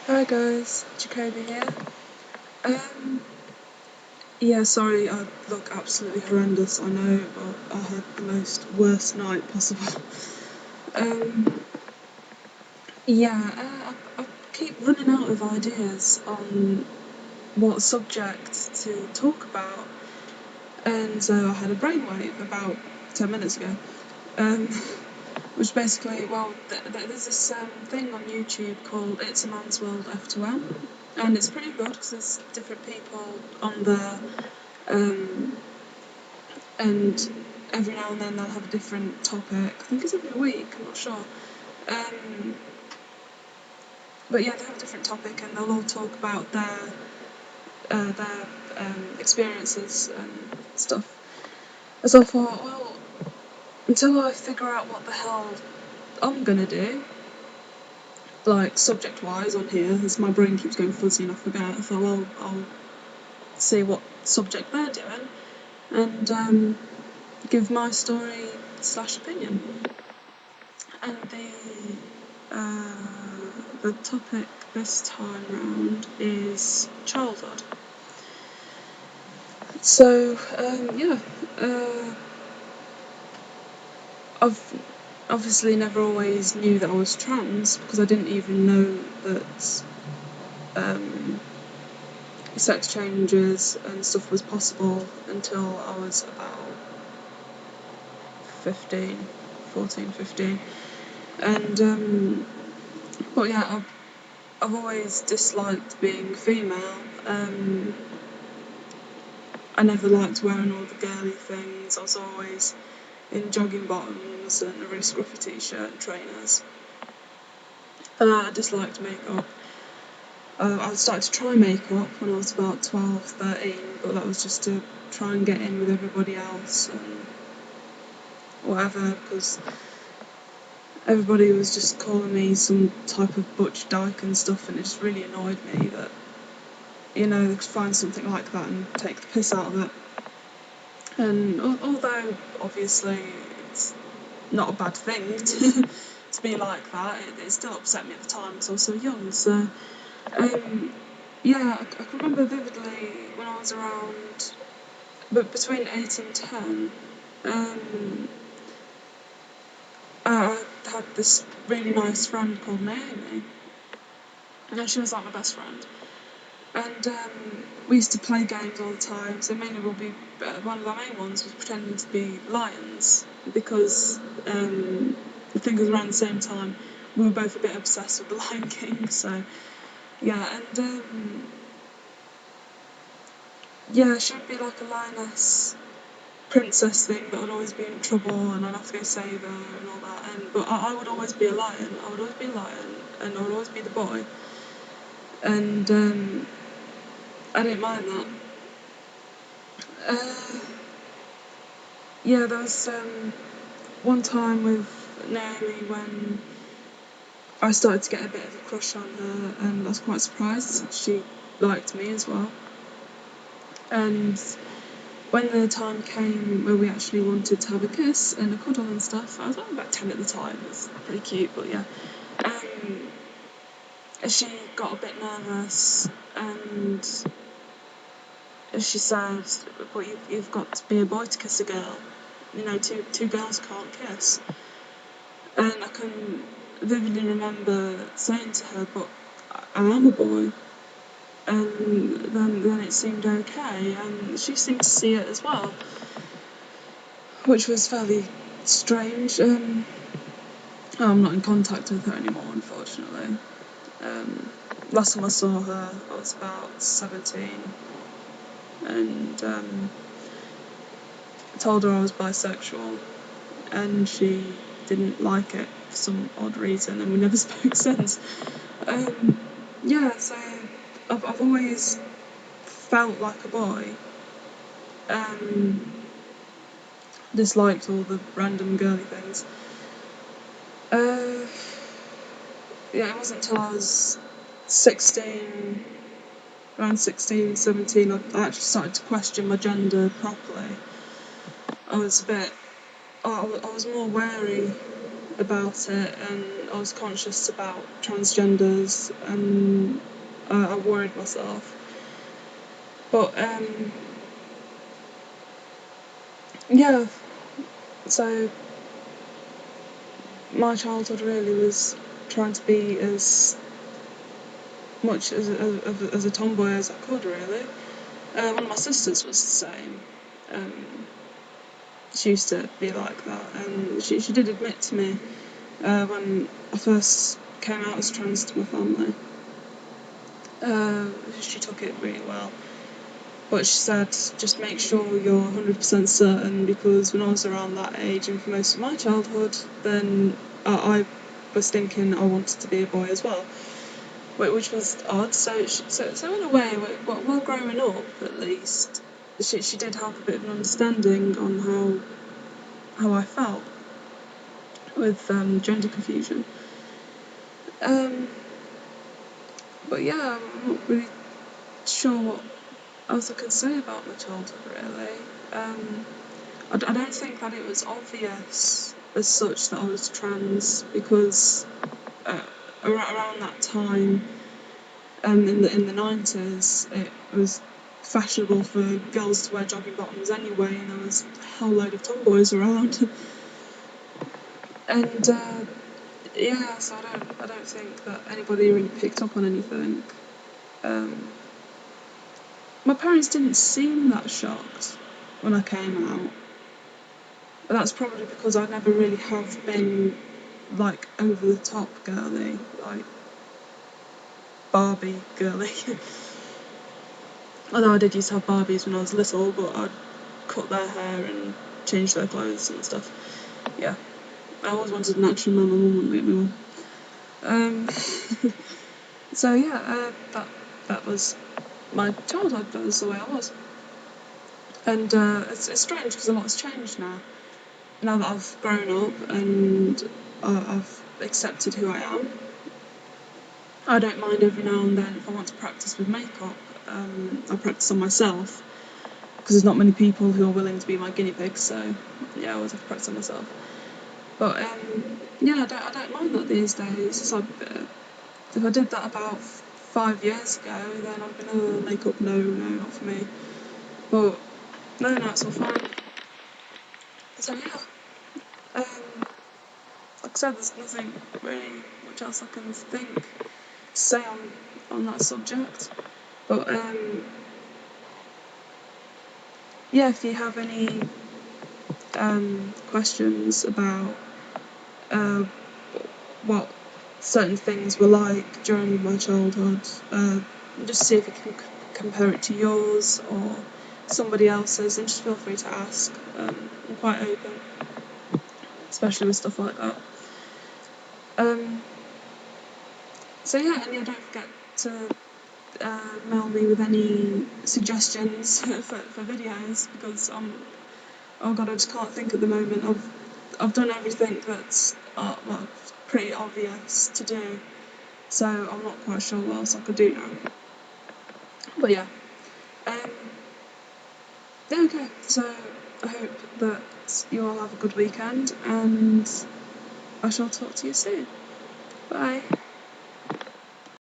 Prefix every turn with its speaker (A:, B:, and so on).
A: Hi guys, Jacoby here. Um, yeah, sorry, I look absolutely horrendous, I know, but I had the most worst night possible. Um, I keep running out of ideas on what subject to talk about, and so I had a brainwave about 10 minutes ago. Um, which basically, there's this thing on YouTube called It's a Man's World F2M, and it's pretty good because there's different people on there, and every now and then they'll have a different topic. I think it's every week, I'm not sure. Um, but yeah, they have a different topic, and they'll all talk about their experiences and stuff. And so I thought, well, until I figure out what the hell I'm gonna do, like subject-wise on here, as my brain keeps going fuzzy and I forget, I thought, well, I'll see what subject they're doing and give my story / opinion. And the topic this time round is childhood. So I've obviously never always knew that I was trans because I didn't even know that sex changes and stuff was possible until I was about 15, 14, 15. And but yeah, I've always disliked being female. I never liked wearing all the girly things. I was always in jogging bottoms and a really scruffy t-shirt and trainers. I disliked makeup. I started to try makeup when I was about 12, 13, but that was just to try and get in with everybody else and whatever, because everybody was just calling me some type of butch dyke and stuff, and it just really annoyed me that, they could find something like that and take the piss out of it. And although obviously it's not a bad thing to be like that, it still upset me at the time because I was so young. So I can remember vividly when I was around, but between 8 and 10, I had this really nice friend called Naomi, and she was like my best friend. And we used to play games all the time, so mainly one of the main ones was pretending to be lions, because I think it was around the same time we were both a bit obsessed with The Lion King, so yeah, and she would be like a lioness princess thing that would always be in trouble and I'd have to go save her and all that, but I would always be a lion, and I would always be the boy, and I didn't mind that. Uh, Yeah, there was one time with Naomi when I started to get a bit of a crush on her, and I was quite surprised she liked me as well. And when the time came where we actually wanted to have a kiss and a cuddle and stuff, I was about 10 at the time, it was pretty cute, but yeah. Um, she got a bit nervous, and she said, but you've got to be a boy to kiss a girl. Two girls can't kiss. And I can vividly remember saying to her, but I am a boy. And then it seemed okay, and she seemed to see it as well, which was fairly strange. I'm not in contact with her anymore, unfortunately. Last time I saw her, I was about 17, and I told her I was bisexual, and she didn't like it for some odd reason, and we never spoke since. Um, so I've always felt like a boy. Um, Disliked all the random girly things. Uh, it wasn't until I was 16, around 16, 17, I actually started to question my gender properly. I was a bit, I was more wary about it, and I was conscious about transgenders, and I worried myself. But yeah, so my childhood really was trying to be as much as a tomboy as I could, really. One of my sisters was the same. She used to be like that, and she did admit to me when I first came out as trans to my family. She took it really well. But she said, just make sure you're 100% certain, because when I was around that age and for most of my childhood, then I was thinking I wanted to be a boy as well, which was odd. So in a way, while growing up, at least, she did have a bit of an understanding on how I felt with gender confusion. But yeah, I'm not really sure what else I can say about my childhood, really. I don't think that it was obvious as such that I was trans, because around that time, in the 90s, it was fashionable for girls to wear jogging bottoms anyway, and there was a whole load of tomboys around. And yeah, so I don't think that anybody really picked up on anything. My parents didn't seem that shocked when I came out, but that's probably because I never really have been like over the top girly, like Barbie girly. Although I did used to have Barbies when I was little, but I'd cut their hair and change their clothes and stuff. Yeah, I always wanted an action man. My mum wouldn't get me one. So yeah, that was my childhood. That was the way I was. And it's strange because a lot's changed now. Now that I've grown up and I've accepted who I am, I don't mind every now and then if I want to practice with makeup. I practice on myself because there's not many people who are willing to be my guinea pigs. So yeah, I always have to practice on myself. But yeah, I don't mind that these days. It's like, if I did that about 5 years ago, then I'd been, oh, makeup, no, not for me. But no, it's all fine. So yeah, like I said, there's nothing really much else I can think to say on that subject. But yeah, if you have any questions about uh, what certain things were like during my childhood, just see if you can compare it to yours or somebody else's, and just feel free to ask. I'm quite open, especially with stuff like that. So yeah, and yeah, don't forget to mail me with any suggestions for videos, because oh god, I just can't think at the moment. I've done everything that's well, pretty obvious to do, so I'm not quite sure what else I could do now. But yeah, um, yeah, okay. So I hope that you all have a good weekend, and I shall talk to you soon. Bye.